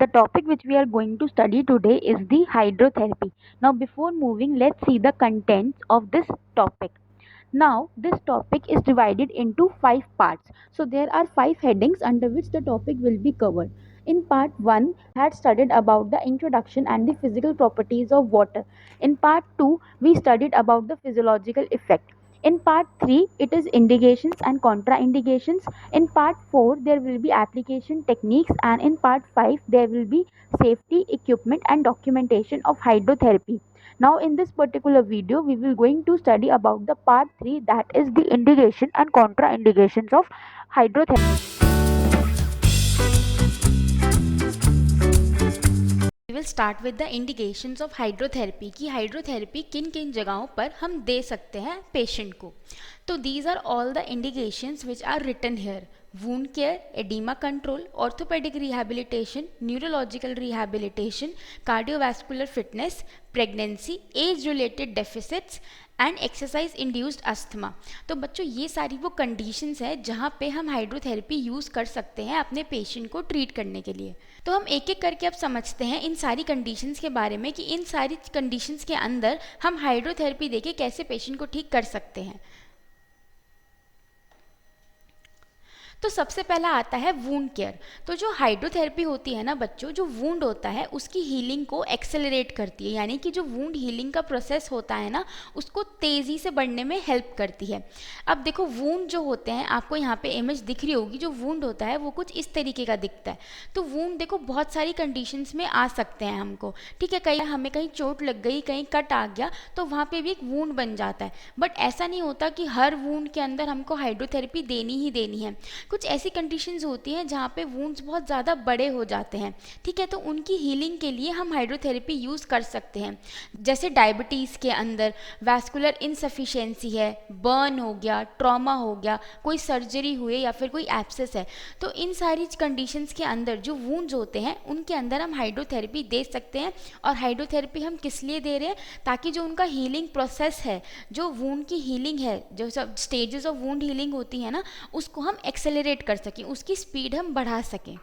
topic which we are going to study today is the hydrotherapy. Now, before moving, let's see the contents of this topic. Now, this topic is divided into 5 parts. So, there are 5 headings under which the topic will be covered. In part 1, had studied about the introduction and the physical properties of water. In part 2, we studied about the physiological effect. In part 3, it is indications and contraindications. In part 4, there will be application techniques, and in part 5, there will be safety, equipment, and documentation of hydrotherapy. Now in this particular video we will going to study about the part 3, that is the indication and contraindications of hydrotherapy. We will start with the indications of hydrotherapy कि hydrotherapy किन किन जगहों पर हम दे सकते हैं patient को. तो these are all the indications which are written here: wound care, edema control, orthopedic rehabilitation, neurological rehabilitation, cardiovascular fitness, pregnancy, age related deficits and exercise induced asthma. तो बच्चों ये सारी वो कंडीशंस है जहाँ पे हम हाइड्रोथेरेपी यूज़ कर सकते हैं अपने पेशेंट को ट्रीट करने के लिए. तो हम एक एक करके अब समझते हैं इन सारी कंडीशंस के बारे में कि इन सारी कंडीशंस के अंदर हम हाइड्रोथेरेपी देके कैसे पेशेंट को ठीक कर सकते हैं. तो सबसे पहला आता है वूंड केयर. तो जो हाइड्रोथेरेपी होती है ना बच्चों, जो वूंड होता है उसकी हीलिंग को एक्सेलरेट करती है, यानी कि जो वूंड हीलिंग का प्रोसेस होता है ना उसको तेज़ी से बढ़ने में हेल्प करती है. अब देखो वूंड जो होते हैं, आपको यहाँ पे इमेज दिख रही होगी, जो वूंड होता है वो कुछ इस तरीके का दिखता है. तो वूंड देखो बहुत सारी कंडीशंस में आ सकते हैं हमको, ठीक है. हमें कहीं चोट लग गई, कहीं कट आ गया तो वहाँ पे भी एक वूंड बन जाता है. बट ऐसा नहीं होता कि हर वूंड के अंदर हमको हाइड्रोथेरेपी देनी ही देनी है. कुछ ऐसी कंडीशंस होती हैं जहाँ पे वुंड्स बहुत ज़्यादा बड़े हो जाते हैं, ठीक है. तो उनकी हीलिंग के लिए हम हाइड्रोथेरेपी यूज़ कर सकते हैं. जैसे डायबिटीज़ के अंदर वैस्कुलर इनसफिशिएंसी है, बर्न हो गया, ट्रॉमा हो गया, कोई सर्जरी हुई या फिर कोई एब्सेस है. तो इन सारी कंडीशंस के अंदर जो वुंड्स होते हैं उनके अंदर हम हाइड्रोथेरेपी दे सकते हैं. और हाइड्रोथेरेपी हम किस लिए दे रहे हैं? ताकि जो उनका हीलिंग प्रोसेस है, जो वुंड की हीलिंग है, जो सब स्टेजेस ऑफ वुंड हीलिंग होती है ना, उसको हम एक्सेलरेट कर सकें, उसकी स्पीड हम बढ़ा सकें.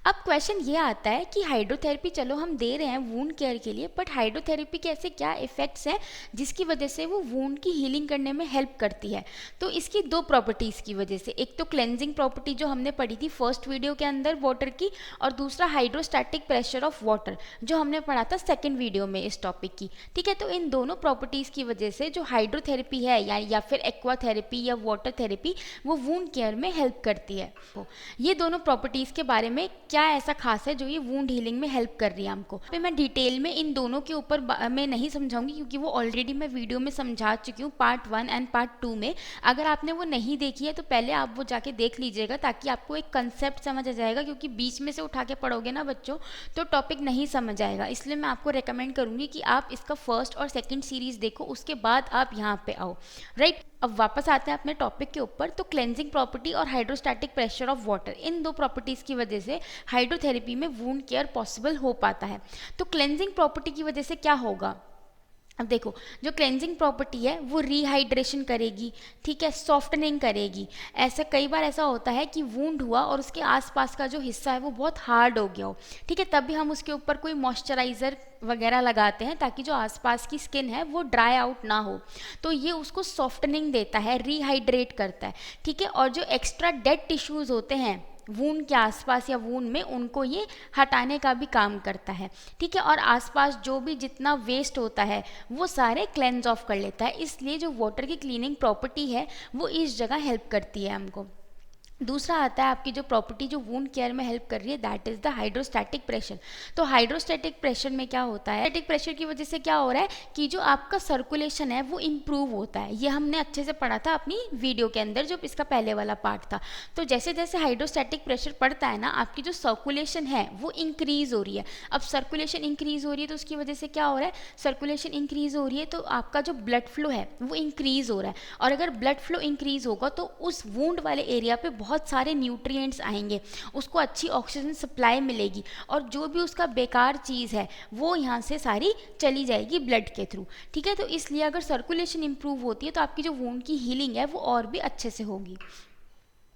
अब क्वेश्चन ये आता है कि हाइड्रोथेरेपी चलो हम दे रहे हैं वूंड केयर के लिए, बट हाइड्रोथेरेपी के ऐसे क्या इफेक्ट्स हैं जिसकी वजह से वो वूंड की हीलिंग करने में हेल्प करती है? तो इसकी दो प्रॉपर्टीज़ की वजह से, एक तो क्लेंजिंग प्रॉपर्टी जो हमने पढ़ी थी फर्स्ट वीडियो के अंदर वाटर की, और दूसरा हाइड्रोस्टैटिक प्रेशर ऑफ वाटर जो हमने पढ़ा था सेकेंड वीडियो में इस टॉपिक की, ठीक है. तो इन दोनों प्रॉपर्टीज़ की वजह से जो हाइड्रोथेरेपी है या फिर एक्वाथेरेपी या वाटर थेरेपी वो वूंड केयर में हेल्प करती है. ये दोनों प्रॉपर्टीज़ के बारे में क्या ऐसा खास है जो ये वूंड हीलिंग में हेल्प कर रही है हमको? पे मैं डिटेल में इन दोनों के ऊपर मैं नहीं समझाऊंगी क्योंकि वो ऑलरेडी मैं वीडियो में समझा चुकी हूँ पार्ट 1 एंड पार्ट 2 में. अगर आपने वो नहीं देखी है तो पहले आप वो जाके देख लीजिएगा ताकि आपको एक कंसेप्ट समझ आ जाएगा, क्योंकि बीच में से उठा के पढ़ोगे ना बच्चों तो टॉपिक नहीं समझ आएगा. इसलिए मैं आपको रिकमेंड करूँगी कि आप इसका फर्स्ट और सेकेंड सीरीज़ देखो, उसके बाद आप यहाँ पे आओ, राइट. अब वापस आते हैं अपने टॉपिक के ऊपर. तो क्लेंजिंग प्रॉपर्टी और हाइड्रोस्टैटिक प्रेशर ऑफ वाटर, इन दो प्रॉपर्टीज़ की वजह से हाइड्रोथेरेपी में वूंड केयर पॉसिबल हो पाता है. तो क्लेंजिंग प्रॉपर्टी की वजह से क्या होगा? अब देखो, जो क्लेंजिंग प्रॉपर्टी है वो रिहाइड्रेशन करेगी, ठीक है, सॉफ्टनिंग करेगी. ऐसा कई बार ऐसा होता है कि वूंड हुआ और उसके आसपास का जो हिस्सा है वो बहुत हार्ड हो गया हो, ठीक है, तब भी हम उसके ऊपर कोई मॉइस्चराइज़र वगैरह लगाते हैं ताकि जो आसपास की स्किन है वो ड्राई आउट ना हो. तो ये उसको सॉफ्टनिंग देता है, रिहाइड्रेट करता है, ठीक है. और जो एक्स्ट्रा डेड टिश्यूज़ होते हैं वूंड के आसपास या वूंड में, उनको ये हटाने का भी काम करता है, ठीक है. और आसपास जो भी जितना वेस्ट होता है वो सारे क्लेंज ऑफ कर लेता है. इसलिए जो वाटर की क्लीनिंग प्रॉपर्टी है वो इस जगह हेल्प करती है हमको. दूसरा आता है आपकी जो प्रॉपर्टी जो वूंड केयर में हेल्प कर रही है, that is the hydrostatic pressure. तो हाइड्रोस्टैटिक प्रेशर में क्या होता है? स्टैटिक प्रेशर की वजह से क्या हो रहा है कि जो आपका सर्कुलेशन है वो इम्प्रूव होता है. ये हमने अच्छे से पढ़ा था अपनी वीडियो के अंदर जो इसका पहले वाला पार्ट था. तो जैसे जैसे हाइड्रोस्टैटिक प्रेशर बढ़ता है ना, आपकी जो सर्कुलेशन है वो इंक्रीज़ हो रही है. अब सर्कुलेशन इंक्रीज़ हो रही है तो उसकी वजह से क्या हो रहा है? सर्कुलेशन इंक्रीज़ हो रही है तो आपका जो ब्लड फ्लो है वो इंक्रीज़ हो रहा है. और अगर ब्लड फ्लो इंक्रीज़ होगा तो उस वूंड वाले एरिया पे बहुत सारे न्यूट्रिएंट्स आएंगे, उसको अच्छी ऑक्सीजन सप्लाई मिलेगी, और जो भी उसका बेकार चीज़ है वो यहाँ से सारी चली जाएगी ब्लड के थ्रू, ठीक है. तो इसलिए अगर सर्कुलेशन इंप्रूव होती है तो आपकी जो वूंड की हीलिंग है वो और भी अच्छे से होगी.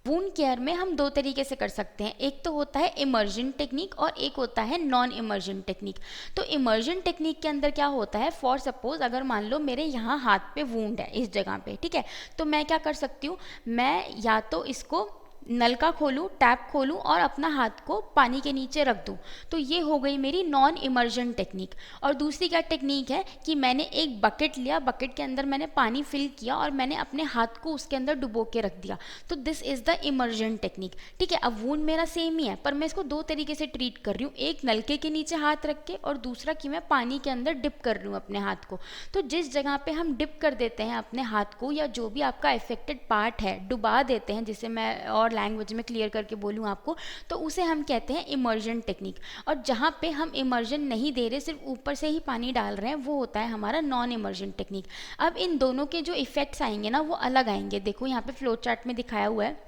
वूंड केयर में हम दो तरीके से कर सकते हैं, एक तो होता है इमर्जन टेक्निक और एक होता है नॉन इमर्जन टेक्निक। तो इमर्जन टेक्निक के अंदर क्या होता है, फॉर सपोज अगर मान लो मेरे यहाँ हाथ पे वूंड है इस जगह पे, ठीक है, तो मैं क्या कर सकती हूँ, मैं या तो इसको नलका खोलूँ, टैप खोलूँ और अपना हाथ को पानी के नीचे रख दूँ, तो ये हो गई मेरी नॉन इमर्जन टेक्निक। और दूसरी क्या टेक्निक है कि मैंने एक बकेट लिया, बकेट के अंदर मैंने पानी फिल किया और मैंने अपने हाथ को उसके अंदर डुबो के रख दिया, तो this is the immersion technique. ठीक है, अब वूंड मेरा सेम ही है पर मैं इसको दो तरीके से ट्रीट कर रही हूँ, एक नलके के नीचे हाथ रख के और दूसरा कि मैं पानी के अंदर डिप कर रही हूँ अपने हाथ को। तो जिस जगह पे हम डिप कर देते हैं अपने हाथ को या जो भी आपका इफेक्टेड पार्ट है डुबा देते हैं, जिसे मैं और लैंग्वेज में क्लियर करके बोलूँ आपको, तो उसे हम कहते हैं इमर्जन टेक्निक। और जहाँ पे हम इमर्जन नहीं दे रहे, सिर्फ ऊपर से ही पानी डाल रहे हैं, वो होता है हमारा नॉन इमर्जन टेक्निक। अब इन दोनों के जो इफेक्ट्स आएंगे ना वो अलग आएंगे। देखो यहाँ पे फ्लो चार्ट में दिखाया हुआ है,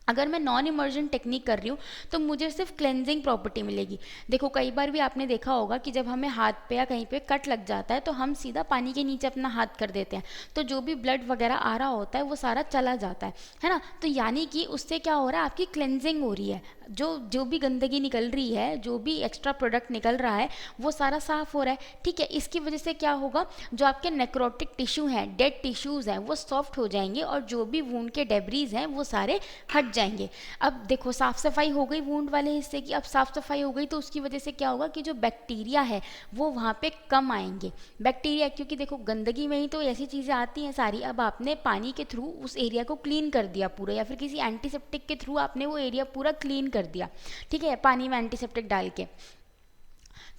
अगर मैं नॉन इमर्जन टेक्निक कर रही हूँ तो मुझे सिर्फ क्लेंजिंग प्रॉपर्टी मिलेगी। देखो कई बार भी आपने देखा होगा कि जब हमें हाथ पे या कहीं पे कट लग जाता है तो हम सीधा पानी के नीचे अपना हाथ कर देते हैं, तो जो भी ब्लड वगैरह आ रहा होता है वो सारा चला जाता है ना। तो यानी कि उससे क्या हो रहा है, आपकी क्लेंजिंग हो रही है, जो जो भी गंदगी निकल रही है, जो भी एक्स्ट्रा प्रोडक्ट निकल रहा है वो सारा साफ हो रहा है। ठीक है, इसकी वजह से क्या होगा, जो आपके नेक्रोटिक टिश्यू हैं, डेड टिश्यूज़ हैं, वो सॉफ्ट हो जाएंगे और जो भी वूंड के डेब्रीज हैं वो सारे हट जाएंगे। अब देखो साफ सफाई हो गई वूंड वाले हिस्से की, अब साफ सफाई हो गई तो उसकी वजह से क्या होगा कि जो बैक्टीरिया है वो वहाँ पे कम आएंगे। बैक्टीरिया, क्योंकि देखो गंदगी में ही तो ऐसी चीज़ें आती हैं सारी। अब आपने पानी के थ्रू उस एरिया को क्लीन कर दिया पूरा, या फिर किसी एंटीसेप्टिक के थ्रू आपने वो एरिया पूरा क्लीन कर दिया, ठीक है, पानी में एंटीसेप्टिक डाल के,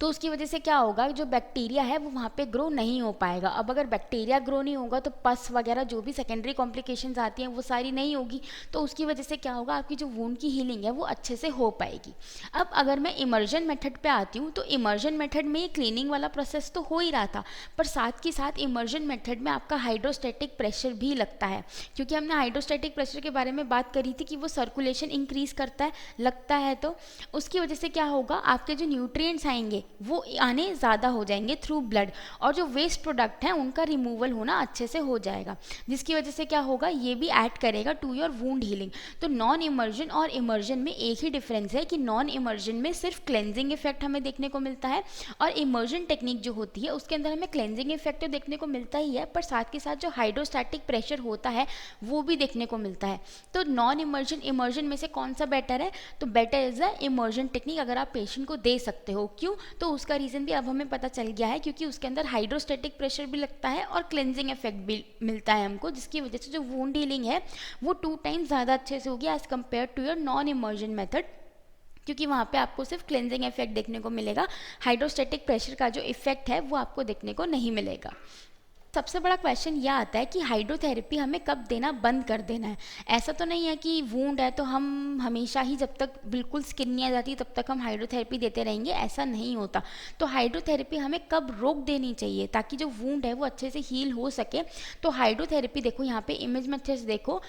तो उसकी वजह से क्या होगा, जो बैक्टीरिया है वो वहाँ पे ग्रो नहीं हो पाएगा। अब अगर बैक्टीरिया ग्रो नहीं होगा तो पस वगैरह जो भी सेकेंडरी कॉम्प्लिकेशंस आती हैं वो सारी नहीं होगी, तो उसकी वजह से क्या होगा, आपकी जो वूंड की हीलिंग है वो अच्छे से हो पाएगी। अब अगर मैं इमर्जन मेथड पे आती हूँ तो इमर्जन मेथड में ये क्लीनिंग वाला प्रोसेस तो हो ही रहा था, पर साथ के साथ इमर्जन मेथड में आपका हाइड्रोस्टैटिक प्रेशर भी लगता है, क्योंकि हमने हाइड्रोस्टैटिक प्रेशर के बारे में बात करी थी कि वो सर्कुलेशन इंक्रीज करता है, लगता है, तो उसकी वजह से क्या होगा, आपके जो न्यूट्रिएंट्स आएंगे वो आने ज़्यादा हो जाएंगे थ्रू ब्लड, और जो वेस्ट प्रोडक्ट हैं उनका रिमूवल होना अच्छे से हो जाएगा, जिसकी वजह से क्या होगा, ये भी ऐड करेगा टू योर वूंड हीलिंग। तो नॉन इमर्जन और इमर्जन में एक ही डिफरेंस है कि नॉन इमर्जन में सिर्फ क्लेंजिंग इफेक्ट हमें देखने को मिलता है, और इमर्जन टेक्निक जो होती है उसके अंदर हमें क्लेंजिंग इफेक्ट तो देखने को मिलता ही है, पर साथ के साथ जो हाइड्रोस्टैटिक प्रेशर होता है वो भी देखने को मिलता है। तो नॉन इमर्जन इमर्जन में से कौन सा बेटर है, तो better is the immersion technique अगर आप पेशेंट को दे सकते हो। क्यों, तो उसका रीज़न भी अब हमें पता चल गया है, क्योंकि उसके अंदर हाइड्रोस्टैटिक प्रेशर भी लगता है और क्लेंजिंग इफेक्ट भी मिलता है हमको, जिसकी वजह से जो वूंड हीलिंग है वो 2 टाइम्स ज़्यादा अच्छे से होगी as compare to your non immersion method, क्योंकि वहाँ पे आपको सिर्फ क्लेंजिंग इफेक्ट देखने को मिलेगा, हाइड्रोस्टैटिक प्रेशर का जो इफेक्ट है वो आपको देखने को नहीं मिलेगा। सबसे बड़ा क्वेश्चन यह आता है कि हाइड्रोथेरेपी हमें कब देना बंद कर देना है। ऐसा तो नहीं है कि वूंड है तो हम हमेशा ही जब तक बिल्कुल स्किन नहीं आ जाती तब तक हम हाइड्रोथेरेपी देते रहेंगे, ऐसा नहीं होता। तो हाइड्रोथेरेपी हमें कब रोक देनी चाहिए ताकि जो वूंड है वो अच्छे से हील हो सके। तो हाइड्रोथेरेपी देखो यहाँ पे इमेज में अच्छे से देखो,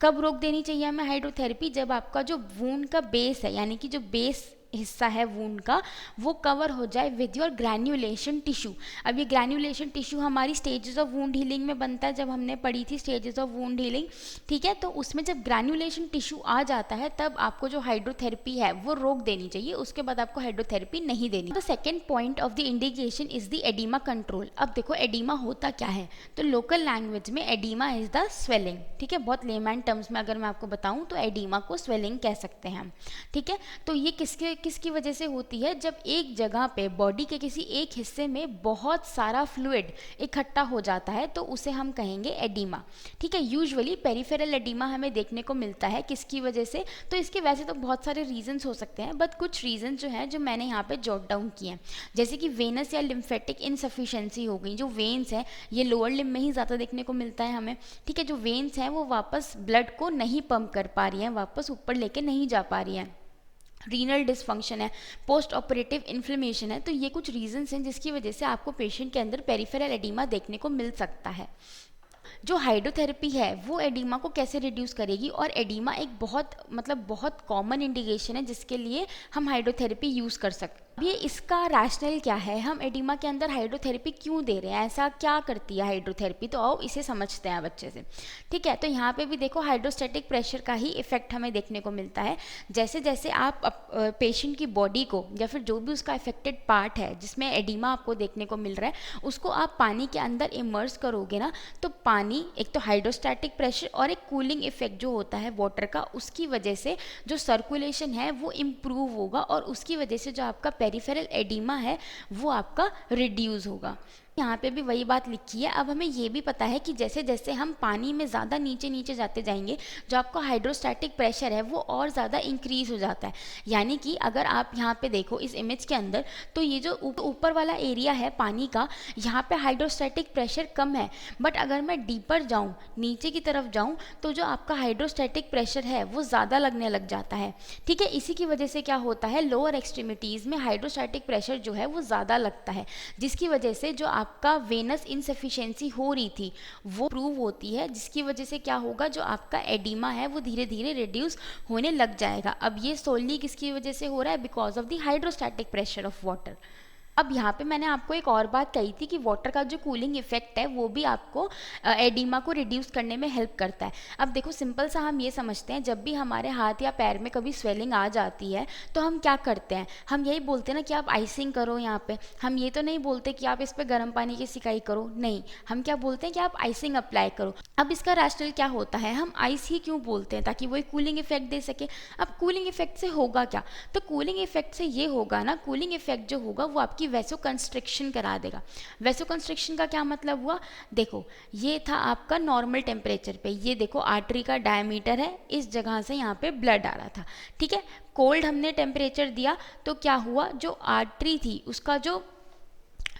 कब रोक देनी चाहिए हमें हाइड्रोथेरेपी, जब आपका जो वूंड का बेस है, यानी कि जो बेस हिस्सा है वूंड का, वो कवर हो जाए विद योर ग्रैन्युलेशन टिश्यू। अब ये ग्रैन्युलेशन टिश्यू हमारी स्टेजेस ऑफ वूंड हीलिंग में बनता है, जब हमने पढ़ी थी स्टेजेस ऑफ वूंड हीलिंग, ठीक है। तो उसमें जब ग्रैन्युलेशन टिश्यू आ जाता है तब आपको जो हाइड्रोथेरेपी है वो रोक देनी चाहिए, उसके बाद आपको हाइड्रोथेरेपी नहीं देनी। The second point of the indication is the oedema control. अब देखो एडिमा होता क्या है, तो लोकल लैंग्वेज में एडिमा इज द स्वेलिंग, ठीक है, बहुत लेमैन टर्म्स में अगर मैं आपको बताऊँ तो एडिमा को स्वेलिंग कह सकते हैं हम, ठीक है। तो ये किसकी वजह से होती है, जब एक जगह पे बॉडी के किसी एक हिस्से में बहुत सारा फ्लूइड इकट्ठा हो जाता है तो उसे हम कहेंगे एडिमा, ठीक है। यूजुअली पेरिफेरल एडिमा हमें देखने को मिलता है, किसकी वजह से, तो इसके वैसे तो बहुत सारे रीजंस हो सकते हैं, बट कुछ रीजंस जो हैं जो मैंने यहाँ पे जॉट डाउन किए हैं, जैसे कि वेनस या लिम्फेटिक इनसफिशिएंसी हो गई। जो वेन्स है ये लोअर लिम्ब में ही ज़्यादा देखने को मिलता है हमें, ठीक है। जो वेन्स हैं वो वापस ब्लड को नहीं पंप कर पा रही हैं, वापस ऊपर लेके नहीं जा पा रही हैं। रीनल डिसफंक्शन है, पोस्ट ऑपरेटिव इन्फ्लेमेशन है। तो ये कुछ रीजंस हैं जिसकी वजह से आपको पेशेंट के अंदर पेरिफेरल एडिमा देखने को मिल सकता है। जो हाइड्रोथेरेपी है वो एडिमा को कैसे रिड्यूस करेगी, और एडिमा एक बहुत कॉमन इंडिकेशन है जिसके लिए हम हाइड्रोथेरेपी यूज़ कर सकते अब ये इसका रैशनल क्या है, हम एडिमा के अंदर हाइड्रोथेरेपी क्यों दे रहे हैं, ऐसा क्या करती है हाइड्रोथेरेपी, तो आओ इसे समझते हैं बच्चे से। ठीक है, तो यहाँ पे भी देखो हाइड्रोस्टैटिक प्रेशर का ही इफेक्ट हमें देखने को मिलता है। जैसे जैसे आप पेशेंट की बॉडी को या फिर जो भी उसका अफेक्टेड पार्ट है जिसमें एडिमा आपको देखने को मिल रहा है उसको आप पानी के अंदर इमर्स करोगे ना, तो पानी एक तो हाइड्रोस्टैटिक प्रेशर और एक कूलिंग इफेक्ट जो होता है वाटर का, उसकी वजह से जो सर्कुलेशन है वो इम्प्रूव होगा और उसकी वजह से जो आपका पेरिफेरल एडिमा है वो आपका रिड्यूस होगा। यहाँ पे भी वही बात लिखी है। अब हमें ये भी पता है कि जैसे जैसे हम पानी में ज़्यादा नीचे नीचे जाते जाएंगे जो आपका हाइड्रोस्टैटिक प्रेशर है वो और ज़्यादा इंक्रीज हो जाता है। यानी कि अगर आप यहाँ पे देखो इस इमेज के अंदर, तो ये जो ऊपर वाला एरिया है पानी का, यहाँ पे हाइड्रोस्टैटिक प्रेशर कम है, बट अगर मैं डीपर जाऊँ, नीचे की तरफ जाऊँ, तो जो आपका हाइड्रोस्टैटिक प्रेशर है वो ज़्यादा लगने लग जाता है। ठीक है, इसी की वजह से क्या होता है, लोअर एक्सट्रीमिटीज़ में हाइड्रोस्टैटिक प्रेशर जो है वो ज़्यादा लगता है, जिसकी वजह से जो आपका वेनस इनसफिशिएंसी हो रही थी वो प्रूव होती है, जिसकी वजह से क्या होगा, जो आपका एडिमा है वो धीरे धीरे रिड्यूस होने लग जाएगा। अब ये सोलली किसकी वजह से हो रहा है, because of the hydrostatic pressure of water. अब यहाँ पे मैंने आपको एक और बात कही थी कि वाटर का जो कूलिंग इफेक्ट है वो भी आपको एडिमा को रिड्यूस करने में हेल्प करता है। अब देखो सिंपल सा हम ये समझते हैं, जब भी हमारे हाथ या पैर में कभी स्वेलिंग आ जाती है तो हम क्या करते हैं, हम यही बोलते हैं ना कि आप आइसिंग करो यहाँ पे, हम ये तो नहीं बोलते कि आप इस पर गर्म पानी की सिकाई करो, नहीं, हम क्या बोलते हैं कि आप आइसिंग अप्लाई करो। अब इसका रैशनल क्या होता है, हम आइस ही क्यों बोलते हैं, ताकि वो एक कूलिंग इफेक्ट दे सके। अब कूलिंग इफेक्ट से होगा क्या, तो कूलिंग इफेक्ट से ये होगा ना, कूलिंग इफेक्ट जो होगा वो आपकी वैसो कंस्ट्रिक्शन करा देगा। वैसो कंस्ट्रिक्शन का क्या मतलब हुआ, देखो ये था आपका नॉर्मल टेम्परेचर पे, ये देखो आर्टरी का डायमीटर है, इस जगह से यहाँ पे ब्लड आ रहा था। ठीक है, कोल्ड हमने टेम्परेचर दिया तो क्या हुआ, जो आर्टरी थी उसका जो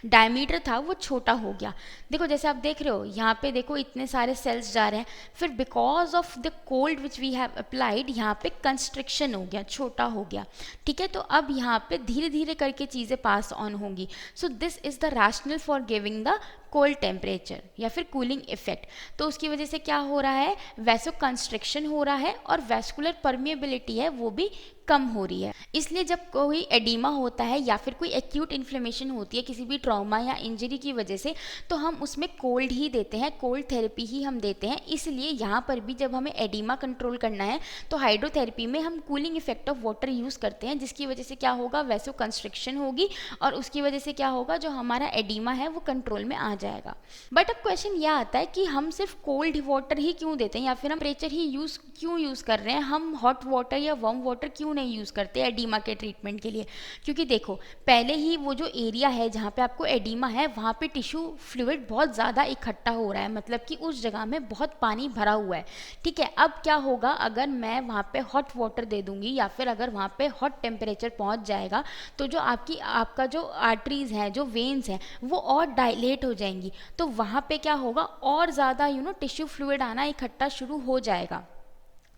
डायमीटर था वो छोटा हो गया। देखो जैसे आप देख रहे हो यहाँ पे, देखो इतने सारे सेल्स जा रहे हैं, फिर because of the cold which we have applied यहाँ पे कंस्ट्रिक्शन हो गया, छोटा हो गया। ठीक है, तो अब यहाँ पे धीरे धीरे करके चीज़ें पास ऑन होंगी। So this is the rational for giving the cold temperature या फिर कूलिंग इफेक्ट। तो उसकी वजह से क्या हो रहा है, वैसो कंस्ट्रिक्शन हो रहा है और वैस्कुलर परमिएबिलिटी है वो भी कम हो रही है। इसलिए जब कोई एडिमा होता है या फिर कोई एक्यूट इन्फ्लेमेशन होती है किसी भी ट्रॉमा या इंजरी की वजह से, तो हम उसमें कोल्ड ही देते हैं, कोल्ड थेरेपी ही हम देते हैं। इसलिए यहाँ पर भी जब हमें एडिमा कंट्रोल करना है तो हाइड्रोथेरेपी में हम cooling effect of water use करते हैं, जिसकी वजह से क्या होगा, वैसो कंस्ट्रिक्शन होगी और उसकी वजह से क्या होगा, जो हमारा एडिमा है वो कंट्रोल में आ जाएगा। बट अब क्वेश्चन यह आता है कि हम सिर्फ कोल्ड वाटर ही क्यों देते हैं या फिर हम टेम्परेचर ही क्यों यूज़ कर रहे हैं, हम हॉट वाटर या वार्म वाटर क्यों नहीं यूज़ करते एडिमा के ट्रीटमेंट के लिए। क्योंकि देखो पहले ही वो जो एरिया है जहाँ पे आपको एडिमा है वहाँ पे टिश्यू फ्लूइड बहुत ज़्यादा इकट्ठा हो रहा है, मतलब कि उस जगह में बहुत पानी भरा हुआ है। ठीक है, अब क्या होगा, अगर मैं वहाँ पे हॉट वाटर दे दूँगी या फिर अगर वहाँ पे हॉट टेम्परेचर पहुँच जाएगा तो जो आपका जो आर्टरीज हैं, जो वेन्स हैं, वो और डायलेट हो जाएंगी। तो वहाँ पे क्या होगा, और ज़्यादा टिश्यू फ्लूइड आना इकट्ठा शुरू हो जाएगा।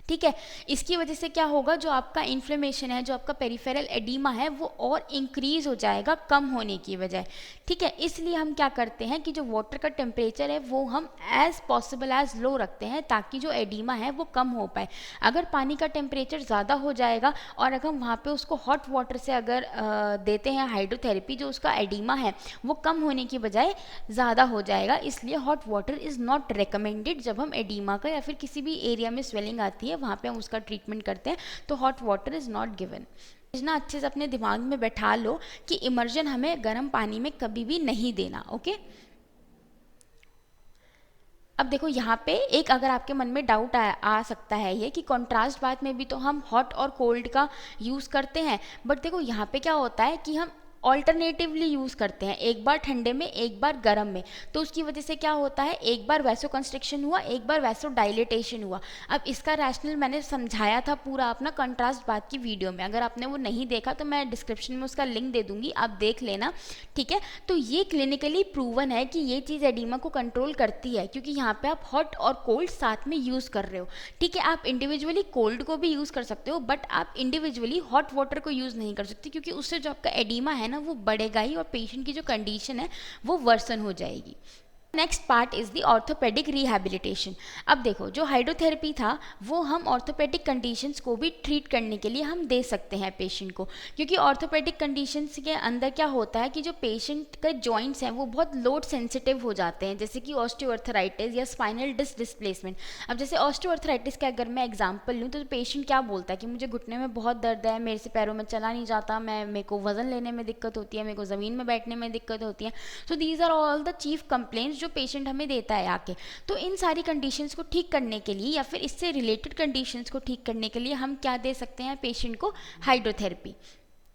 ठीक है, इसकी वजह से क्या होगा, जो आपका इन्फ्लेमेशन है, जो आपका पेरिफेरल एडिमा है वो और इंक्रीज हो जाएगा कम होने की बजाय। ठीक है, इसलिए हम क्या करते हैं कि जो वाटर का टेम्परेचर है वो हम एज पॉसिबल एज लो रखते हैं ताकि जो एडिमा है वो कम हो पाए। अगर पानी का टेम्परेचर ज़्यादा हो जाएगा और अगर हम वहाँ पे उसको हॉट वाटर से अगर देते हैं हाइड्रोथेरेपी, जो उसका एडिमा है वो कम होने की बजाय ज़्यादा हो जाएगा। इसलिए hot water is not recommended जब हम एडिमा का या फिर किसी भी एरिया में स्वेलिंग आती है वहाँ पे हम उसका ट्रीटमेंट करते हैं, तो hot water is not given. ना अच्छे से अपने दिमाग में बैठा लो कि इमर्जन हमें गर्म पानी में कभी भी नहीं देना। ओके, अब देखो यहाँ पे एक अगर आपके मन में डाउट आ सकता है ये कि कॉन्ट्रास्ट बात में भी तो हम हॉट और कोल्ड का यूज़ करते हैं, बट देखो यहाँ पे क्या होता है कि हम ऑल्टरनेटिवली यूज़ करते हैं, एक बार ठंडे में एक बार गर्म में। तो उसकी वजह से क्या होता है, एक बार वैसो कंस्ट्रिक्शन हुआ, एक बार वैसो डायलेटेशन हुआ। अब इसका रैशनल मैंने समझाया था पूरा अपना कंट्रास्ट बात की वीडियो में, अगर आपने वो नहीं देखा तो मैं डिस्क्रिप्शन में उसका लिंक दे दूंगी, आप देख लेना। ठीक है, तो ये क्लिनिकली प्रूवन है कि ये चीज़ एडिमा को कंट्रोल करती है, क्योंकि यहाँ पे आप हॉट और कोल्ड साथ में यूज़ कर रहे हो। ठीक है, आप इंडिविजुअली कोल्ड को भी यूज़ कर सकते हो, बट आप इंडिविजुअली हॉट वाटर को यूज़ नहीं कर सकते, क्योंकि उससे जो आपका एडिमा है ना वो बढ़ेगा ही और पेशेंट की जो कंडीशन है वो वर्सन हो जाएगी। Next part is the orthopaedic rehabilitation. अब देखो, जो हाइड्रोथेरेपी था वो हम ऑर्थोपेडिक कंडीशंस को भी ट्रीट करने के लिए हम दे सकते हैं पेशेंट को, क्योंकि ऑर्थोपेडिक कंडीशंस के अंदर क्या होता है कि जो पेशेंट के जॉइंट्स हैं वो बहुत लोड सेंसिटिव हो जाते हैं, जैसे कि ऑस्टियोआर्थराइटिस या स्पाइनल डिस्क डिस्प्लेसमेंट। अब जैसे ऑस्टियोआर्थराइटिस का अगर मैं एग्जांपल लूँ तो पेशेंट क्या बोलता है कि मुझे घुटने में बहुत दर्द है, मेरे से पैरों में चला नहीं जाता, मेरे को वजन लेने में दिक्कत होती है, मेरे को ज़मीन में बैठने में दिक्कत होती है। So these are all the chief complaints जो पेशेंट हमें देता है आके। तो इन सारी कंडीशंस को ठीक करने के लिए या फिर इससे रिलेटेड कंडीशंस को ठीक करने के लिए हम क्या दे सकते हैं पेशेंट को? हाइड्रोथेरेपी।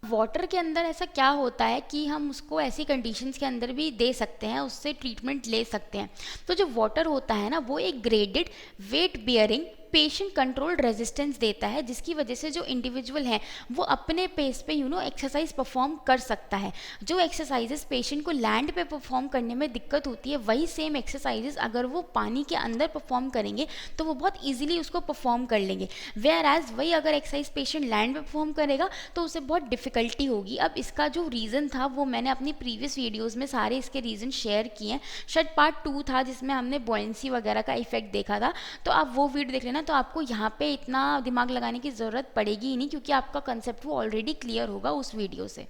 वाटर के अंदर ऐसा क्या होता है कि हम उसको ऐसी कंडीशंस के अंदर भी दे सकते हैं, उससे ट्रीटमेंट ले सकते हैं। तो जो वाटर होता है ना वो एक graded weight bearing patient controlled resistance देता है, जिसकी वजह से जो इंडिविजुअल है वो अपने पेस पे एक्सरसाइज परफॉर्म कर सकता है। जो एक्सरसाइजेस पेशेंट को लैंड पे परफॉर्म करने में दिक्कत होती है, वही सेम एक्सरसाइजेस अगर वो पानी के अंदर परफॉर्म करेंगे तो वो बहुत ईजिली उसको परफॉर्म कर लेंगे। वेयर एज वही अगर एक्सरसाइज पेशेंट लैंड पे परफॉर्म करेगा तो उसे बहुत डिफिकल्टी होगी। अब इसका जो रीज़न था वो मैंने अपनी प्रीवियस वीडियोज़ में सारे इसके रीज़न शेयर किए हैं। शायद पार्ट 2 था जिसमें हमने बॉयंसी वगैरह का इफेक्ट देखा था, तो आप वो वीडियो देख लेना। तो आपको यहाँ पे इतना दिमाग लगाने की ज़रूरत पड़ेगी ही नहीं, क्योंकि आपका कंसेप्ट वो ऑलरेडी क्लियर होगा उस वीडियो से।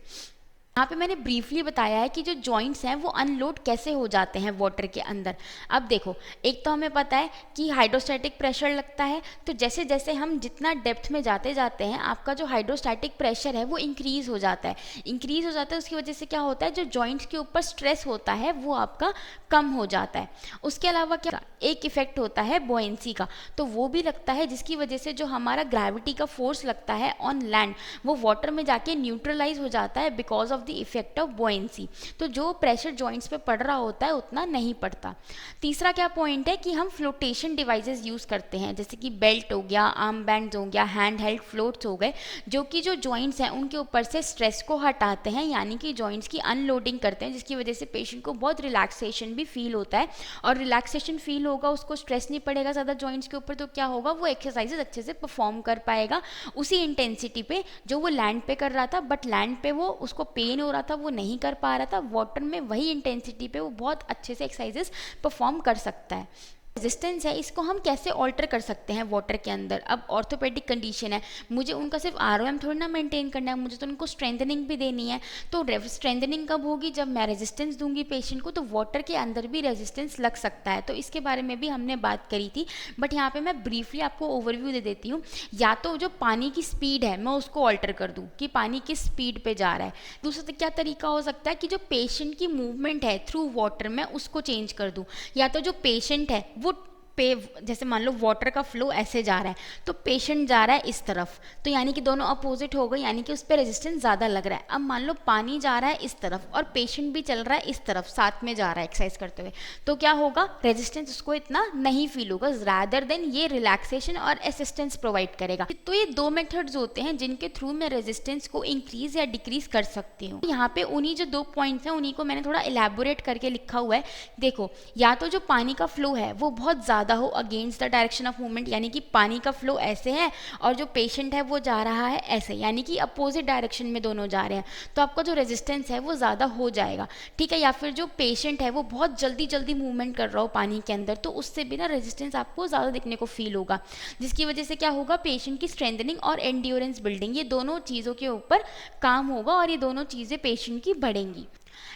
यहाँ पे मैंने ब्रीफली बताया है कि जो जॉइंट्स हैं वो अनलोड कैसे हो जाते हैं वाटर के अंदर। अब देखो, एक तो हमें पता है कि हाइड्रोस्टैटिक प्रेशर लगता है, तो जैसे जैसे हम जितना डेप्थ में जाते जाते हैं आपका जो हाइड्रोस्टैटिक प्रेशर है वो इंक्रीज़ हो जाता है। इंक्रीज़ हो जाता है उसकी वजह से क्या होता है, जो जॉइंट्स के ऊपर स्ट्रेस होता है वो आपका कम हो जाता है। उसके अलावा क्या एक इफेक्ट होता है बॉयंसी का, तो वो भी लगता है, जिसकी वजह से जो हमारा ग्रेविटी का फोर्स लगता है ऑन लैंड वो वाटर में जाके न्यूट्रलाइज हो जाता है because of the effect of buoyancy. तो जो प्रेशर जॉइंट्स पे पड़ रहा होता है उतना नहीं पड़ता। तीसरा क्या पॉइंट है कि हम फ्लोटेशन डिवाइसेस यूज़ करते हैं, जैसे कि बेल्ट हो गया, आर्म बैंड्स हो गया, हैंड हेल्ड फ्लोट्स हो गए, जो कि जो जॉइंट्स हैं उनके ऊपर से स्ट्रेस को हटाते हैं, यानी कि जॉइंट्स की अनलोडिंग करते हैं, जिसकी वजह से पेशेंट को बहुत रिलैक्सेशन भी फील होता है। और रिलैक्सेशन फील होगा, उसको स्ट्रेस नहीं पड़ेगा ज़्यादा जॉइंट्स के ऊपर, तो क्या होगा, वो एक्सरसाइजेज अच्छे से परफॉर्म कर पाएगा उसी इंटेंसिटी पे जो वो लैंड पे कर रहा था। बट लैंड पे वो उसको पेन हो रहा था, वो नहीं कर पा रहा था, वाटर में वही इंटेंसिटी पे वो बहुत अच्छे से एक्सरसाइजेस परफॉर्म कर सकता है। रेजिस्टेंस है, इसको हम कैसे ऑल्टर कर सकते हैं वाटर के अंदर? अब ऑर्थोपेडिक कंडीशन है, मुझे उनका सिर्फ आरओएम थोड़ी ना मेंटेन करना है, मुझे तो उनको स्ट्रेंथनिंग भी देनी है। तो स्ट्रेंथनिंग कब होगी, जब मैं रेजिस्टेंस दूंगी पेशेंट को, तो वाटर के अंदर भी रेजिस्टेंस लग सकता है। तो इसके बारे में भी हमने बात करी थी, बट यहाँ पे मैं ब्रीफली आपको ओवरव्यू दे देती हूँ। या तो जो पानी की स्पीड है मैं उसको ऑल्टर कर दूँ कि पानी किस स्पीड पे जा रहा है। दूसरा क्या तरीका हो सकता है कि जो पेशेंट की मूवमेंट है थ्रू वाटर मैं उसको चेंज कर दूँ। या तो जो पेशेंट है वो जैसे मान लो वाटर का फ्लो ऐसे जा रहा है तो पेशेंट जा रहा है इस तरफ, तो यानी कि दोनों अपोजिट हो गए, यानी कि उस पर रेजिस्टेंस ज़्यादा लग रहा है। अब मान लो पानी जा रहा है इस तरफ और पेशेंट भी चल रहा है इस तरफ, साथ में जा रहा है एक्सरसाइज करते हुए, तो क्या होगा, रेजिस्टेंस उसको इतना नहीं फील होगा, रादर देन ये रिलैक्सेशन और असिस्टेंस प्रोवाइड करेगा। तो ये 2 मेथड्स होते हैं जिनके थ्रू मैं रेजिस्टेंस को इंक्रीज या डिक्रीज कर सकती हूँ। यहाँ पे उन्हीं जो 2 पॉइंट्स हैं उन्हीं को मैंने थोड़ा इलेबोरेट करके लिखा हुआ है। देखो, या तो जो पानी का फ्लो है वो बहुत ज़्यादा हो against the direction of movement, यानी कि पानी का फ्लो ऐसे है और जो पेशेंट है वो जा रहा है ऐसे, यानी कि अपोजिट डायरेक्शन में दोनों जा रहे हैं, तो आपका जो रेजिस्टेंस है वो ज़्यादा हो जाएगा। ठीक है, या फिर जो पेशेंट है वो बहुत जल्दी जल्दी मूवमेंट कर रहा हो पानी के अंदर, तो उससे भी ना रेजिस्टेंस आपको ज़्यादा दिखने को फील होगा, जिसकी वजह से क्या होगा, पेशेंट की स्ट्रेंथनिंग और एंड्योरेंस बिल्डिंग, ये दोनों चीज़ों के ऊपर काम होगा और ये दोनों चीज़ें पेशेंट की बढ़ेंगी।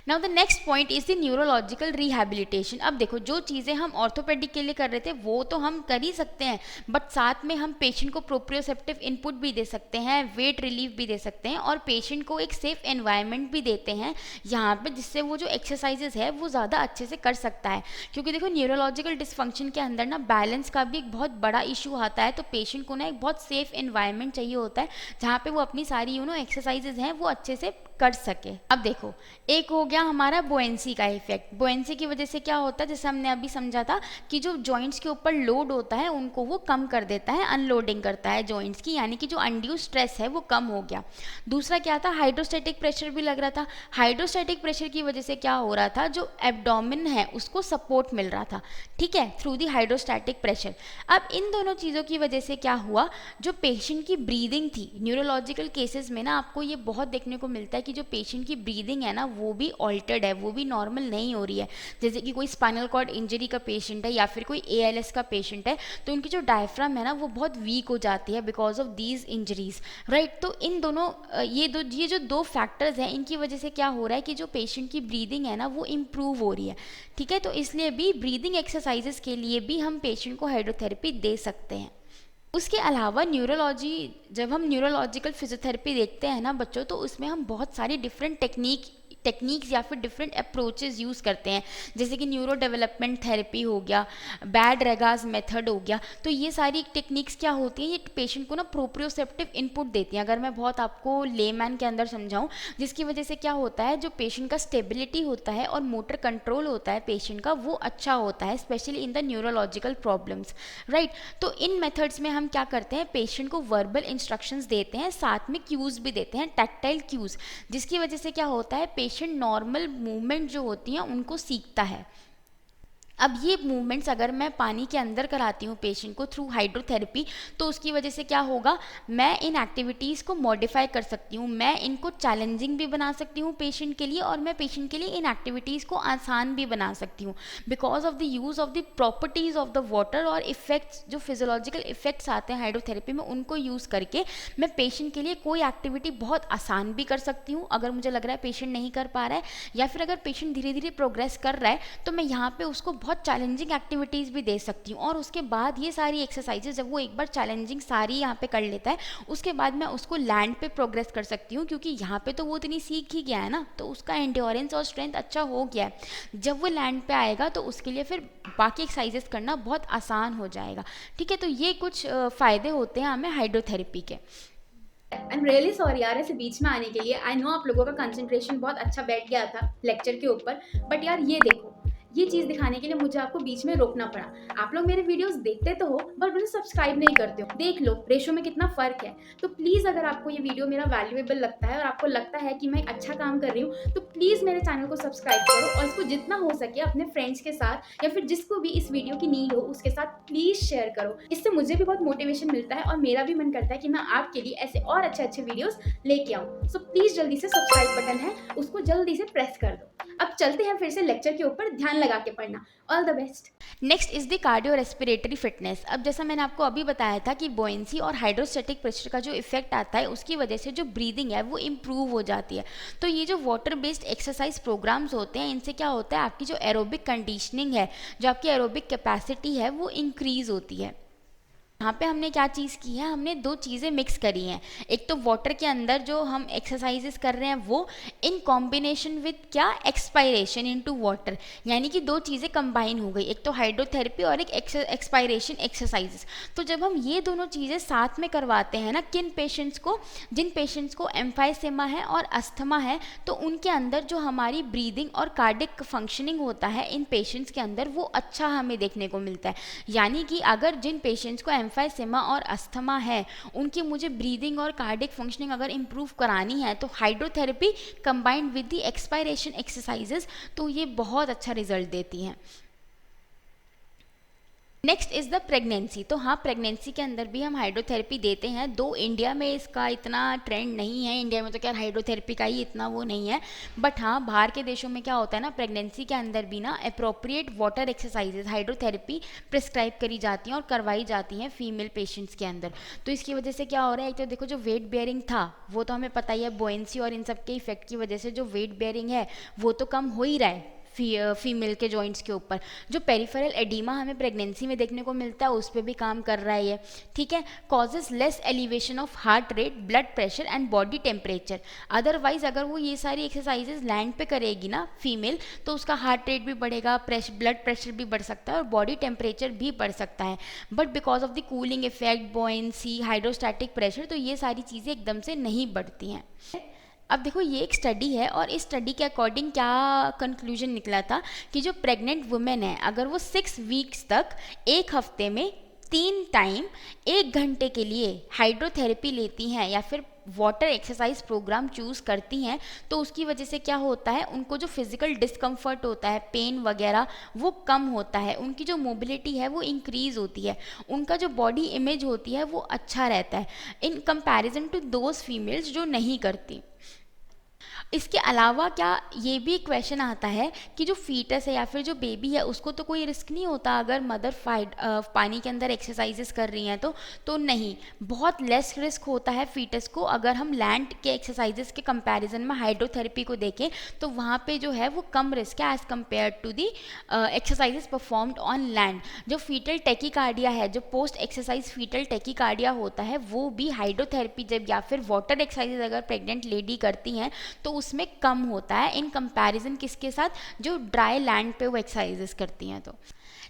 Now the next point is the neurological rehabilitation. अब देखो, जो चीज़ें हम ऑर्थोपेडिक के लिए कर रहे थे वो तो हम कर ही सकते हैं, बट साथ में हम पेशेंट को प्रोप्रियोसेप्टिव इनपुट भी दे सकते हैं, वेट रिलीफ भी दे सकते हैं और पेशेंट को एक सेफ एनवायरनमेंट भी देते हैं यहाँ पे, जिससे वो जो एक्सरसाइजेज है वो ज़्यादा अच्छे से कर सकता है। क्योंकि देखो, न्यूरोलॉजिकल डिसफंक्शन के अंदर ना बैलेंस का भी एक बहुत बड़ा इशू आता है, तो पेशेंट को ना एक बहुत सेफ एनवायरनमेंट चाहिए होता है जहाँ पे वो अपनी सारी एक्सरसाइजेज हैं वो अच्छे से कर सके। अब देखो, एक हो गया हमारा बोएंसी का इफेक्ट। बोएंसी की वजह से क्या होता है, जैसे हमने अभी समझा था कि जो जॉइंट्स के ऊपर लोड होता है उनको वो कम कर देता है, अनलोडिंग करता है जॉइंट्स की, यानी कि जो अनड्यू स्ट्रेस है वो कम हो गया। दूसरा क्या था, हाइड्रोस्टैटिक प्रेशर भी लग रहा था। हाइड्रोस्टैटिक प्रेशर की वजह से क्या हो रहा था, जो एब्डोमेन है उसको सपोर्ट मिल रहा था, ठीक है, थ्रू दी हाइड्रोस्टैटिक प्रेशर। अब इन दोनों चीज़ों की वजह से क्या हुआ, जो पेशेंट की ब्रीदिंग थी, न्यूरोलॉजिकल केसेस में ना आपको ये बहुत देखने को मिलता है कि जो पेशेंट की ब्रीदिंग है ना वो भी ऑल्टर्ड है, वो भी नॉर्मल नहीं हो रही है। जैसे कि कोई स्पाइनल कॉर्ड इंजरी का पेशेंट है या फिर कोई ALS का पेशेंट है, तो उनकी जो डायफ्राम है ना वो बहुत वीक हो जाती है because of these injuries, right. तो इन दोनों ये जो दो फैक्टर्स हैं इनकी वजह से क्या हो रहा है कि जो पेशेंट की ब्रीदिंग है ना वो इम्प्रूव हो रही है, ठीक है। तो इसलिए भी ब्रीदिंग एक्सरसाइजेस के लिए भी हम पेशेंट को हाइड्रोथेरेपी दे सकते हैं। उसके अलावा न्यूरोलॉजी, जब हम न्यूरोलॉजिकल फिजियोथेरेपी देखते हैं ना बच्चों, तो उसमें हम बहुत सारी डिफरेंट टेक्निक्स या फिर डिफरेंट अप्रोचेस यूज़ करते हैं, जैसे कि न्यूरो डेवलपमेंट थेरेपी हो गया, बैड रेगाज मेथड हो गया। तो ये सारी टेक्निक्स क्या होती हैं, ये पेशेंट को ना प्रोप्रियोसेप्टिव इनपुट देती हैं, अगर मैं बहुत आपको लेमैन के अंदर समझाऊं, जिसकी वजह से क्या होता है, जो पेशेंट का स्टेबिलिटी होता है और मोटर कंट्रोल होता है पेशेंट का, वो अच्छा होता है, specially in the neurological problems, right. तो इन मेथड्स में हम क्या करते हैं, पेशेंट को वर्बल इंस्ट्रक्शंस देते हैं, साथ में क्यूज़ भी देते हैं, टैक्टाइल क्यूज़, जिसकी वजह से क्या होता है, पेशेंट नॉर्मल मूवमेंट जो होती हैं उनको सीखता है। अब ये मूवमेंट्स अगर मैं पानी के अंदर कराती हूँ पेशेंट को थ्रू हाइड्रोथेरेपी, तो उसकी वजह से क्या होगा, मैं इन एक्टिविटीज़ को मॉडिफाई कर सकती हूँ, मैं इनको चैलेंजिंग भी बना सकती हूँ पेशेंट के लिए, और मैं पेशेंट के लिए इन एक्टिविटीज़ को आसान भी बना सकती हूँ because of the use of the properties of the water, और इफ़ेक्ट्स जो फिजियोलॉजिकल इफ़ेक्ट्स आते हैं हाइड्रोथेरेपी में, उनको यूज़ करके मैं पेशेंट के लिए कोई एक्टिविटी बहुत आसान भी कर सकती हूँ अगर मुझे लग रहा है पेशेंट नहीं कर पा रहा है, या फिर अगर पेशेंट धीरे धीरे प्रोग्रेस कर रहा है तो मैं यहाँ पे उसको बहुत चैलेंजिंग एक्टिविटीज़ भी दे सकती हूँ। और उसके बाद ये सारी एक्सरसाइजेज जब वो एक बार चैलेंजिंग सारी यहाँ पे कर लेता है, उसके बाद मैं उसको लैंड पे प्रोग्रेस कर सकती हूँ, क्योंकि यहाँ पे तो वो इतनी सीख ही गया है ना, तो उसका एंड्योरेंस और स्ट्रेंथ अच्छा हो गया है। जब वो लैंड पे आएगा तो उसके लिए फिर बाकी एक्सरसाइजेस करना बहुत आसान हो जाएगा, ठीक है। तो ये कुछ फ़ायदे होते हैं हमें हाइड्रोथेरेपी के। आई एम रियली सॉरी यार ऐसे बीच में आने के लिए। आई नो आप लोगों का कंसंट्रेशन बहुत अच्छा बैठ गया था लेक्चर के ऊपर, बट यार ये देखो, ये चीज़ दिखाने के लिए मुझे आपको बीच में रोकना पड़ा। आप लोग मेरे वीडियोस देखते तो हो बट मुझे सब्सक्राइब नहीं करते हो। देख लो रेशो में कितना फ़र्क है। तो प्लीज़ अगर आपको ये वीडियो मेरा वैल्यूएबल लगता है और आपको लगता है कि मैं अच्छा काम कर रही हूँ, तो प्लीज़ मेरे चैनल को सब्सक्राइब करो, और इसको जितना हो सके अपने फ्रेंड्स के साथ या फिर जिसको भी इस वीडियो की नीड हो उसके साथ प्लीज़ शेयर करो। इससे मुझे भी बहुत मोटिवेशन मिलता है और मेरा भी मन करता है कि मैं आपके लिए ऐसे और अच्छे अच्छे वीडियोस लेके आऊँ। सो प्लीज़ जल्दी से सब्सक्राइब बटन है उसको जल्दी से प्रेस कर दो। अब चलते हैं फिर से लेक्चर के ऊपर, ध्यान लगा के पढ़ना। All the best. Next is the cardio respiratory fitness. अब जैसा मैंने आपको अभी बताया था कि बोयंसी और हाइड्रोस्टैटिक प्रेशर का जो इफेक्ट आता है उसकी वजह से जो ब्रीदिंग है वो इम्प्रूव हो जाती है। तो ये जो वाटर बेस्ड एक्सरसाइज प्रोग्राम्स होते हैं, इनसे क्या होता है, आपकी जो एरोबिक कंडीशनिंग है, जो आपकी एरोबिक कैपेसिटी है वो इंक्रीज होती है। यहाँ पे हमने क्या चीज़ की है, हमने दो चीज़ें मिक्स करी हैं। एक तो वाटर के अंदर जो हम एक्सरसाइजेस कर रहे हैं वो इन कॉम्बिनेशन विद क्या, एक्सपायरेशन इनटू वाटर, यानी कि दो चीज़ें कंबाइन हो गई, एक तो हाइड्रोथेरेपी और एक एक्सपायरेशन एक्सरसाइजेस। तो जब हम ये दोनों चीज़ें साथ में करवाते हैं ना, किन पेशेंट्स को, जिन पेशेंट्स को एम्फाइसेमा है और अस्थमा है, तो उनके अंदर जो हमारी ब्रीदिंग और कार्डिक फंक्शनिंग होता है इन पेशेंट्स के अंदर वो अच्छा हमें देखने को मिलता है। यानी कि अगर जिन पेशेंट्स को एम्फाइसेमा और अस्थमा है उनकी मुझे ब्रीदिंग और कार्डिक फंक्शनिंग अगर इम्प्रूव करानी है, तो hydrotherapy combined with the expiration exercises, तो ये बहुत अच्छा रिजल्ट देती हैं। Next is the pregnancy. तो हाँ, प्रेगनेंसी के अंदर भी हम हाइड्रोथेरेपी देते हैं, दो इंडिया में इसका इतना ट्रेंड नहीं है, इंडिया में तो क्या हाइड्रोथेरेपी का ही इतना वो नहीं है, बट हाँ बाहर के देशों में क्या होता है ना, प्रेगनेंसी के अंदर भी ना appropriate water exercises hydrotherapy prescribe करी जाती हैं और करवाई जाती हैं फीमेल पेशेंट्स के अंदर। तो इसकी वजह से क्या हो रहा है, एक तो देखो जो वेट बेयरिंग था वो तो हमें पता ही है, बोयंसी और इन सब के इफेक्ट की वजह से जो वेट बेयरिंग है वो तो कम हो ही रहा है फीमेल के जॉइंट्स के ऊपर। जो पेरिफेरल एडिमा हमें प्रेगनेंसी में देखने को मिलता है उस पर भी काम कर रहा है ये, ठीक है। Causes less elevation of heart rate, blood pressure and body temperature. Otherwise अगर वो ये सारी एक्सरसाइजेज लैंड पे करेगी ना फीमेल, तो उसका हार्ट रेट भी बढ़ेगा, ब्लड प्रेशर भी बढ़ सकता है और बॉडी टेम्परेचर भी बढ़ सकता है। But because of the cooling effect, buoyancy, hydrostatic pressure, तो ये सारी चीज़ें एकदम से नहीं बढ़ती हैं। अब देखो ये एक स्टडी है और इस स्टडी के अकॉर्डिंग क्या कंक्लूजन निकला था कि जो प्रेग्नेंट वुमेन है अगर वो 6 वीक्स तक एक हफ्ते में 3 टाइम 1 घंटे के लिए हाइड्रोथेरेपी लेती हैं या फिर वाटर एक्सरसाइज प्रोग्राम चूज़ करती हैं, तो उसकी वजह से क्या होता है, उनको जो फिजिकल डिस्कम्फर्ट होता है, पेन वगैरह, वो कम होता है, उनकी जो मोबिलिटी है वो इंक्रीज़ होती है, उनका जो बॉडी इमेज होती है वो अच्छा रहता है in comparison to those females जो नहीं करती। इसके अलावा क्या ये भी क्वेश्चन आता है कि जो फीटस है या फिर जो बेबी है उसको तो कोई रिस्क नहीं होता अगर मदर पानी के अंदर एक्सरसाइजेस कर रही हैं तो नहीं, बहुत लेस रिस्क होता है फीटस को। अगर हम लैंड के एक्सरसाइजेस के कंपैरिजन में हाइड्रोथेरेपी को देखें तो वहाँ पे जो है वो कम रिस्क है as compare to the exercises performed on land. जो फीटल टेकिकार्डिया है, जो पोस्ट एक्सरसाइज फीटल टेकिकार्डिया होता है, वो भी हाइड्रोथेरेपी जब या फिर वाटर एक्सरसाइज अगर प्रेग्नेंट लेडी करती हैं तो उसमें कम होता है इन कंपैरिजन किसके साथ, जो ड्राई लैंड पे वो एक्सरसाइजेस करती हैं। तो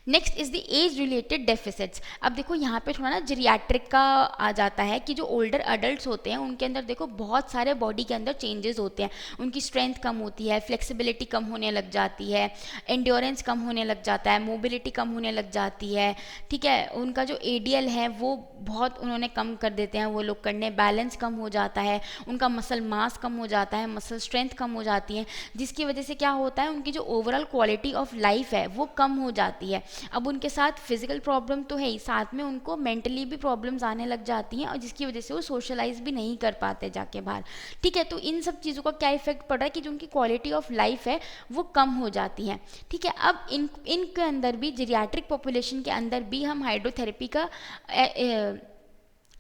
next is the age related deficits. अब देखो यहाँ पे थोड़ा ना जीरियाट्रिक का आ जाता है कि जो ओल्डर अडल्ट होते हैं उनके अंदर देखो बहुत सारे बॉडी के अंदर चेंजेस होते हैं, उनकी स्ट्रेंथ कम होती है, फ्लेक्सिबिलिटी कम होने लग जाती है, एंड्योरेंस कम होने लग जाता है, मोबिलिटी कम होने लग जाती है, ठीक है, उनका जो एडीएल है वो बहुत उन्होंने कम कर देते हैं वो लोग करने, बैलेंस कम हो जाता है, उनका मसल मास कम हो जाता है, मसल स्ट्रेंथ कम हो जाती है, जिसकी वजह से क्या होता है उनकी जो ओवरऑल क्वालिटी ऑफ लाइफ है वो कम हो जाती है। अब उनके साथ फिजिकल प्रॉब्लम तो है ही, साथ में उनको मेंटली भी प्रॉब्लम्स आने लग जाती हैं और जिसकी वजह से वो सोशलाइज भी नहीं कर पाते जाके बाहर, ठीक है। तो इन सब चीज़ों का क्या इफेक्ट पड़ रहा है कि जो उनकी क्वालिटी ऑफ लाइफ है वो कम हो जाती है, ठीक है। अब इनके अंदर भी जीरियाट्रिक पॉपुलेशन के अंदर भी हम हाइड्रोथेरेपी का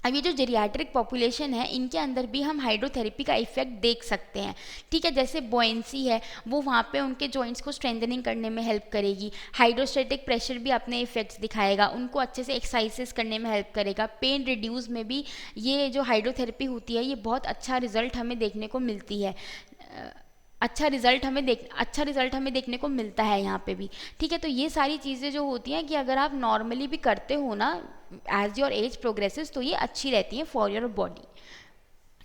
अब ये जो जेरियाट्रिक पॉपुलेशन है इनके अंदर भी हम हाइड्रोथेरेपी का इफेक्ट देख सकते हैं, ठीक है। जैसे बोएंसी है वो वहाँ पे उनके जॉइंट्स को स्ट्रेंथनिंग करने में हेल्प करेगी, हाइड्रोस्टैटिक प्रेशर भी अपने इफेक्ट्स दिखाएगा, उनको अच्छे से एक्सरसाइजेस करने में हेल्प करेगा, पेन रिड्यूस में भी ये जो हाइड्रोथेरेपी होती है ये बहुत अच्छा रिजल्ट हमें देखने को मिलती है, अच्छा रिजल्ट हमें देखने को मिलता है यहाँ पे भी, ठीक है। तो ये सारी चीज़ें जो होती हैं कि अगर आप नॉर्मली भी करते हो ना एज योर एज प्रोग्रेसेस तो ये अच्छी रहती हैं for your body.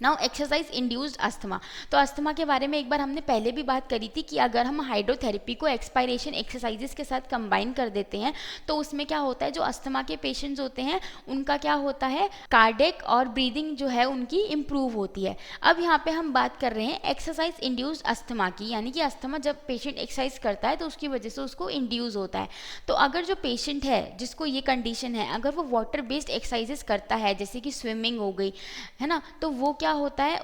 Now exercise induced asthma. तो अस्थमा के बारे में एक बार हमने पहले भी बात करी थी कि अगर हम हाइड्रोथेरेपी को एक्सपायरेशन एक्सरसाइजेस के साथ कंबाइन कर देते हैं तो उसमें क्या होता है, जो अस्थमा के पेशेंट्स होते हैं उनका क्या होता है, कार्डियक और ब्रीदिंग जो है उनकी इम्प्रूव होती है। अब यहाँ पे हम बात कर रहे हैं एक्सरसाइज इंड्यूस्ड अस्थमा की, यानी कि अस्थमा जब पेशेंट एक्सरसाइज करता है तो उसकी वजह से उसको इंड्यूस होता है। तो अगर जो पेशेंट है जिसको ये कंडीशन है अगर वो वाटर बेस्ड एक्सरसाइजेस करता है जैसे कि स्विमिंग हो गई है ना, तो वो क्या होता है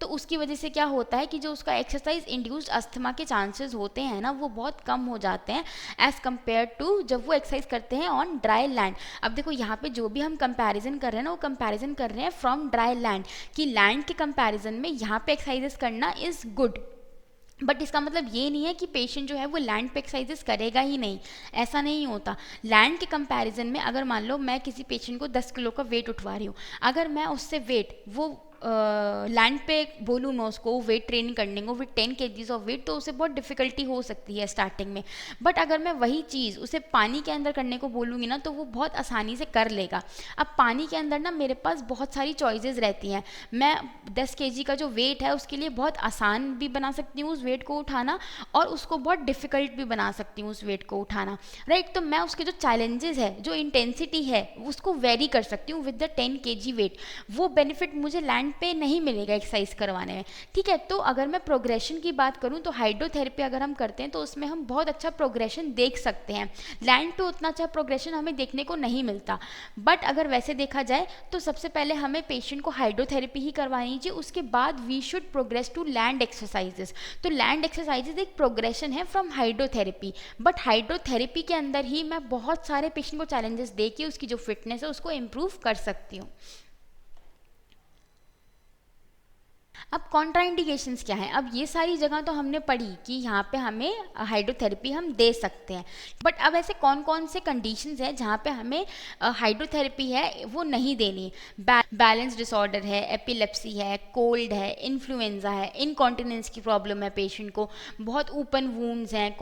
उसकी वजह से क्या होता है कि जो उसका एक्सरसाइज इंड्यूस्ड अस्थमा के चांसेस होते हैं ना वो बहुत कम हो जाते हैं एज कम्पेयर टू जब वो एक्सरसाइज करते हैं ऑन ड्राई लैंड। अब देखो यहाँ पे जो भी हम कंपैरिजन कर रहे हैं ना वो कंपैरिजन कर रहे हैं फ्रॉम ड्राई लैंड, कि लैंड के कंपैरिजन में यहाँ पे एक्सरसाइजेस करना इज़ गुड, बट इसका मतलब ये नहीं है कि पेशेंट जो है वो लैंड पे एक्सरसाइजेस करेगा ही नहीं, ऐसा नहीं होता। लैंड के कंपैरिजन में अगर मान लो मैं किसी पेशेंट को 10 किलो का वेट उठवा रही हूँ, अगर मैं उससे वेट वो लैंड पे बोलूँ मैं उसको वेट ट्रेनिंग करने को विद 10 kgs ऑफ वेट तो उसे बहुत डिफिकल्टी हो सकती है स्टार्टिंग में, बट अगर मैं वही चीज़ उसे पानी के अंदर करने को बोलूँगी ना तो वो बहुत आसानी से कर लेगा। अब पानी के अंदर ना मेरे पास बहुत सारी चॉइसेस रहती हैं, मैं 10 kg का जो वेट है उसके लिए बहुत आसान भी बना सकती हूँ उस वेट को उठाना और उसको बहुत डिफिकल्ट भी बना सकती हूँ उस वेट को उठाना, राइट। तो मैं उसके जो चैलेंजेस है, जो इंटेंसिटी है उसको वेरी कर सकती हूँ विद द 10 kg वेट, वो बेनिफिट मुझे लैंड पे नहीं मिलेगा एक्सरसाइज करवाने में, ठीक है। तो अगर मैं प्रोग्रेशन की बात करूं तो हाइड्रोथेरेपी अगर हम करते हैं तो उसमें हम बहुत अच्छा प्रोग्रेशन देख सकते हैं, लैंड पे उतना अच्छा प्रोग्रेशन हमें देखने को नहीं मिलता। बट अगर वैसे देखा जाए तो सबसे पहले हमें पेशेंट को हाइड्रोथेरेपी ही करवानी चाहिए, उसके बाद we should progress to land exercises. तो लैंड एक्सरसाइजेस एक प्रोग्रेशन है फ्रॉम हाइड्रोथेरेपी, बट हाइड्रोथेरेपी के अंदर ही मैं बहुत सारे पेशेंट को चैलेंजेस दे के उसकी जो फिटनेस है उसको इम्प्रूव कर सकती हूँ। अब कॉन्ट्राइंडिकेशंस क्या है, अब ये सारी जगह तो हमने पढ़ी कि यहाँ पे हमें हाइड्रोथेरेपी हम दे सकते हैं, बट अब ऐसे कौन कौन से कंडीशंस हैं जहाँ पे हमें हाइड्रोथेरेपी है वो नहीं देनी। बैलेंस डिसऑर्डर है, एपिलेप्सी है, कोल्ड है, इन्फ्लुएंजा है, इनकॉन्टिनेंस की प्रॉब्लम है पेशेंट को, बहुत ओपन वूंड्स हैं,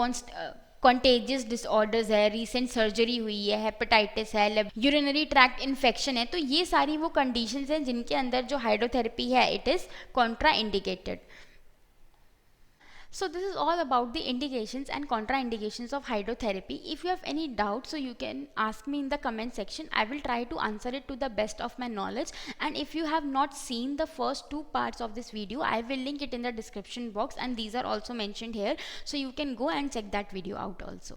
कॉन्टेजियस डिसऑर्डर्स है, रीसेंट सर्जरी हुई है, हेपेटाइटिस है, यूरिनरी ट्रैक्ट इन्फेक्शन है, तो ये सारी वो कंडीशंस हैं जिनके अंदर जो हाइड्रोथेरेपी है it is Contra indicated. So this is all about the indications and contraindications of hydrotherapy. If you have any doubts, so you can ask me in the comment section. I will try to answer it to the best of my knowledge. And if you have not seen the first two parts of this video, I will link it in the description box and these are also mentioned here. So you can go and check that video out also.